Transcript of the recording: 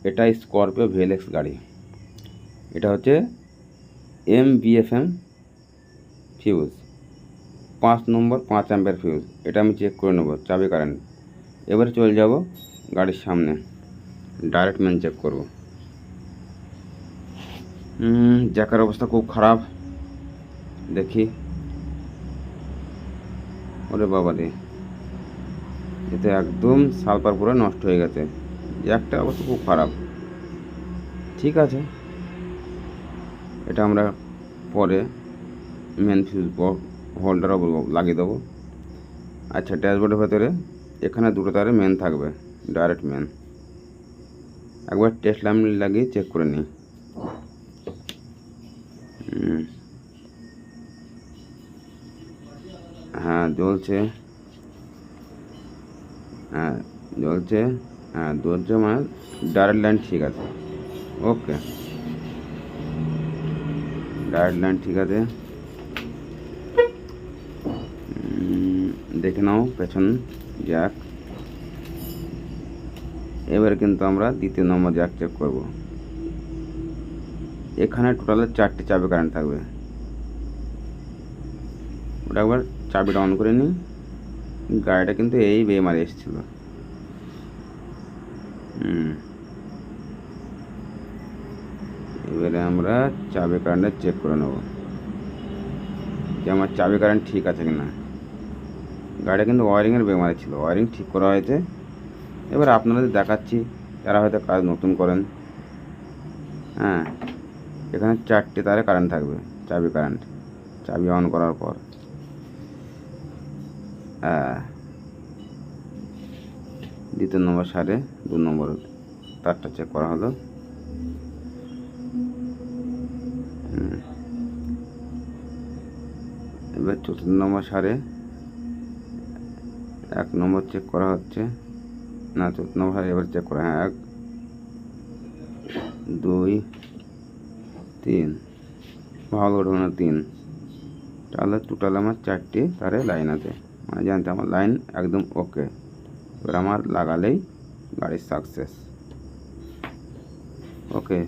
এটা Scorpio VLX গাড়ি। এটা হচ্ছে MBFM ফিউজ, 5 নম্বর 5 অ্যাম্পিয়ার ফিউজ। এটা আমি চেক করে নেব চাবি কারেন্ট। এবারে চলে যাব গাড়ির সামনে, ডাইরেক্ট মেন চেক করব। জ্যাকের অবস্থা খুব খারাপ, দেখি। ওরে বাবা রে, এতে একদম সালপার পুরো নষ্ট হয়ে গেছে। জ্যাকটার অবস্থা খুব খারাপ। ঠিক আছে, এটা আমরা পরে মেন ফিউজ হোল্ডারও লাগিয়ে দেবো। আচ্ছা, ড্যাশবোর্ডের ভেতরে এখানে দুটো তারে মেন থাকবে, ডাইরেক্ট মেন। একবার টেস্ট ল্যাম্প লাগিয়ে চেক করে নিই। হ্যাঁ জ্বলছে, হ্যাঁ জ্বলছে, হ্যাঁ জ্বলছে, মানে ডাইরেক্ট লাইন ঠিক আছে। ওকে, ডাইরেক্ট লাইন ঠিক আছে। দেখে নাও পেছন জ্যাক। এবার কিন্তু আমরা দ্বিতীয় নম্বর জ্যাক চেক করব। এখানে টোটালে 4টি চাবি কারেন্ট থাকবে। ওটা একবার চাবিটা অন করে নিই। গাড়িটা কিন্তু এই বেয়ে মারে এসেছিল। এবারে আমরা চাবি কারেন্টটা চেক করে নেব যে আমার চাবি কারেন্ট ঠিক আছে কিনা। গাড়িটা কিন্তু ওয়ারিংয়ের বেমারি ছিল, ওয়ারিং ঠিক করা হয়েছে। এবার আপনাদের দেখাচ্ছি, যারা হয়তো কাজ নতুন করেন। হ্যাঁ, এখানে 4টে তারে কারেন্ট থাকবে, চাবি কারেন্ট। চাবি অন করার পর দ্বিতীয় নম্বর সারে 2 নম্বর তারটা চেক করা হলো। এবার 4 নম্বর সারে 1 নম্বর চেক করা হচ্ছে না, 4 নম্বর সারে এবার চেক করা। হ্যাঁ, 1 2 3, ভালো করে না 3, তাহলে টোটাল আমার 4টি তারে লাইন আছে, মানে জানতে আমার লাইন একদম ওকে। এবার আমার লাগালেই গাড়ির সাকসেস। ওকে।